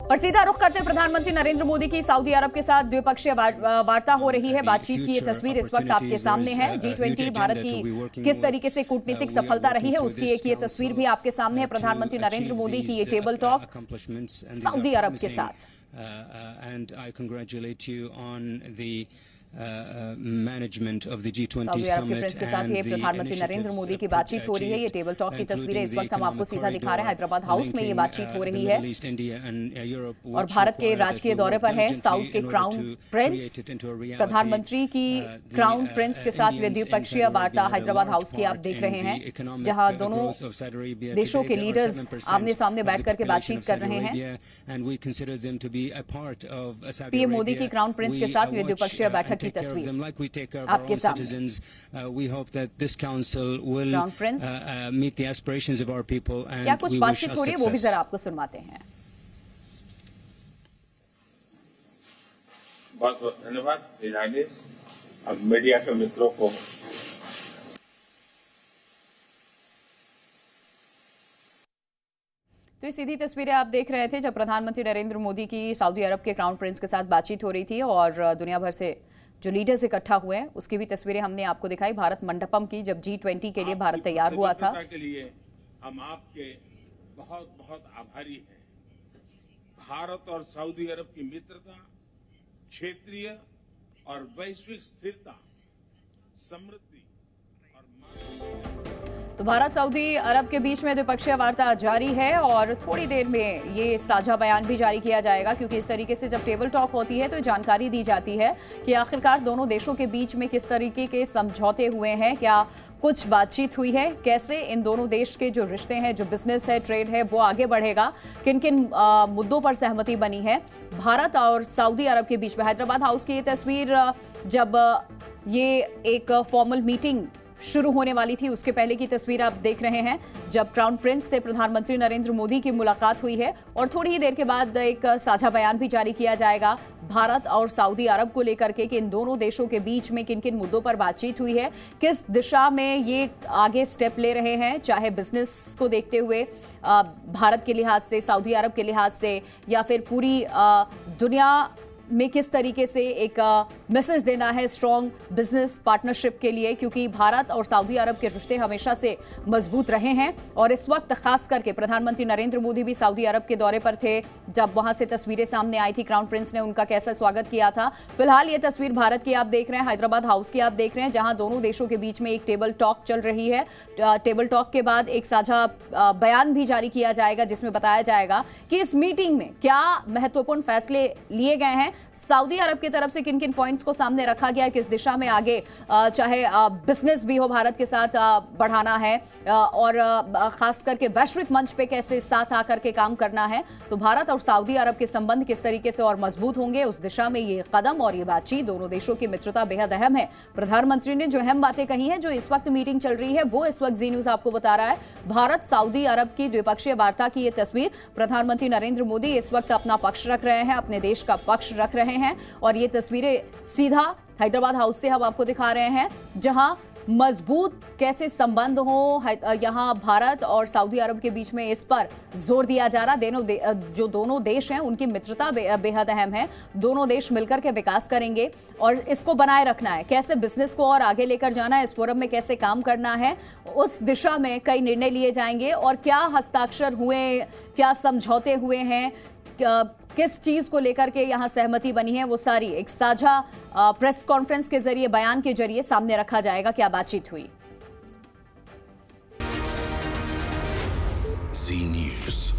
और सीधा रुख करते प्रधानमंत्री नरेंद्र मोदी की सऊदी अरब के साथ द्विपक्षीय वार्ता हो रही है। बातचीत की ये तस्वीर इस वक्त आपके सामने है। G20 भारत की किस तरीके से कूटनीतिक सफलता रही है उसकी एक ये तस्वीर भी आपके सामने है। प्रधानमंत्री नरेंद्र मोदी की ये टेबल टॉक सऊदी अरब के साथ। मैनेजमेंट ऑफ द G20 सऊदी अरब के प्रिंस के साथ ये प्रधानमंत्री नरेंद्र मोदी की बातचीत हो रही है। ये टेबल टॉक की तस्वीरें इस वक्त हम आपको सीधा दिखा रहे हैं। हैदराबाद हाउस में ये बातचीत हो रही है और भारत के राजकीय दौरे पर है साउथ के क्राउन प्रिंस। प्रधानमंत्री की क्राउन प्रिंस के साथ द्विपक्षीय वार्ता हैदराबाद हाउस की आप देख रहे हैं, जहां दोनों देशों के लीडर्स आमने सामने बैठ करके बातचीत कर रहे हैं। पीएम मोदी की क्राउन प्रिंस के साथ द्विपक्षीय बैठक की तस्वीर आपके सामने। We hope that this council will meet the aspirations of our people and क्या कुछ बातचीत हो रही है वो भी जरा आपको सुनवाते हैं। बहुत बहुत धन्यवाद अब मीडिया के मित्रों को। तो ये सीधी तस्वीरें आप देख रहे थे जब प्रधानमंत्री नरेंद्र मोदी की सऊदी अरब के क्राउन प्रिंस के साथ बातचीत हो रही थी और दुनिया भर से जो लीडर्स इकट्ठा हुए हैं उसकी भी तस्वीरें हमने आपको दिखाई। भारत मंडपम की जब G20 के लिए भारत तैयार हुआ था। के लिए हम आपके बहुत बहुत आभारी हैं। भारत और सऊदी अरब की मित्रता क्षेत्रीय और वैश्विक स्थिरता, समृद्धि और तो भारत सऊदी अरब के बीच में द्विपक्षीय वार्ता जारी है और थोड़ी देर में ये साझा बयान भी जारी किया जाएगा, क्योंकि इस तरीके से जब टेबल टॉक होती है तो जानकारी दी जाती है कि आखिरकार दोनों देशों के बीच में किस तरीके के समझौते हुए हैं, क्या कुछ बातचीत हुई है, कैसे इन दोनों देश के जो रिश्ते हैं, जो बिजनेस है, ट्रेड है, वो आगे बढ़ेगा, किन किन मुद्दों पर सहमति बनी है भारत और सऊदी अरब के बीच में। हैदराबाद हाउस की ये तस्वीर जब ये एक फॉर्मल मीटिंग शुरू होने वाली थी उसके पहले की तस्वीर आप देख रहे हैं, जब क्राउन प्रिंस से प्रधानमंत्री नरेंद्र मोदी की मुलाकात हुई है और थोड़ी ही देर के बाद एक साझा बयान भी जारी किया जाएगा भारत और सऊदी अरब को लेकर के कि इन दोनों देशों के बीच में किन किन मुद्दों पर बातचीत हुई है, किस दिशा में ये आगे स्टेप ले रहे हैं, चाहे बिजनेस को देखते हुए भारत के लिहाज से, सऊदी अरब के लिहाज से, या फिर पूरी दुनिया में किस तरीके से एक मैसेज देना है स्ट्रॉन्ग बिजनेस पार्टनरशिप के लिए, क्योंकि भारत और सऊदी अरब के रिश्ते हमेशा से मजबूत रहे हैं। और इस वक्त खास करके प्रधानमंत्री नरेंद्र मोदी भी सऊदी अरब के दौरे पर थे, जब वहां से तस्वीरें सामने आई थी, क्राउन प्रिंस ने उनका कैसा स्वागत किया था। फिलहाल ये तस्वीर भारत की आप देख रहे हैं, हैदराबाद हाउस की आप देख रहे हैं, जहां दोनों देशों के बीच में एक टेबल टॉक चल रही है। टेबल टॉक के बाद एक साझा बयान भी जारी किया जाएगा जिसमें बताया जाएगा कि इस मीटिंग में क्या महत्वपूर्ण फैसले लिए गए हैं, सऊदी अरब की तरफ से किन किन पॉइंट्स को सामने रखा गया, किस दिशा में आगे चाहे बिजनेस भी हो भारत के साथ बढ़ाना है और खास करके वैश्विक मंच पे कैसे साथ आकर के काम करना है। तो भारत और सऊदी अरब के संबंध किस तरीके से और मजबूत होंगे, उस दिशा में ये कदम और ये बातचीत, दोनों देशों की मित्रता बेहद अहम है। प्रधानमंत्री ने जो अहम बातें कही हैं, जो इस वक्त मीटिंग चल रही है, वो इस वक्त जी न्यूज आपको बता रहा है। भारत सऊदी अरब की द्विपक्षीय वार्ता की ये तस्वीर, प्रधानमंत्री नरेंद्र मोदी इस वक्त अपना पक्ष रख रहे हैं, अपने देश का पक्ष रख रहे हैं और ये तस्वीरें सीधा हैदराबाद हाउस से हम आपको दिखा रहे हैं, जहां मजबूत कैसे संबंध हो यहां भारत और सऊदी अरब के बीच में, इस पर जोर दिया जा रहा। जो दोनों देश हैं उनकी मित्रता बेहद अहम है। दोनों देश मिलकर के विकास करेंगे और इसको बनाए रखना है, कैसे बिजनेस को और आगे लेकर जाना है, इस फोरम में कैसे काम करना है, उस दिशा में कई निर्णय लिए जाएंगे। और क्या हस्ताक्षर हुए, क्या समझौते हुए हैं, किस चीज को लेकर के यहां सहमति बनी है, वो सारी एक साझा प्रेस कॉन्फ्रेंस के जरिए, बयान के जरिए सामने रखा जाएगा, क्या बातचीत हुई। जी न्यूज़।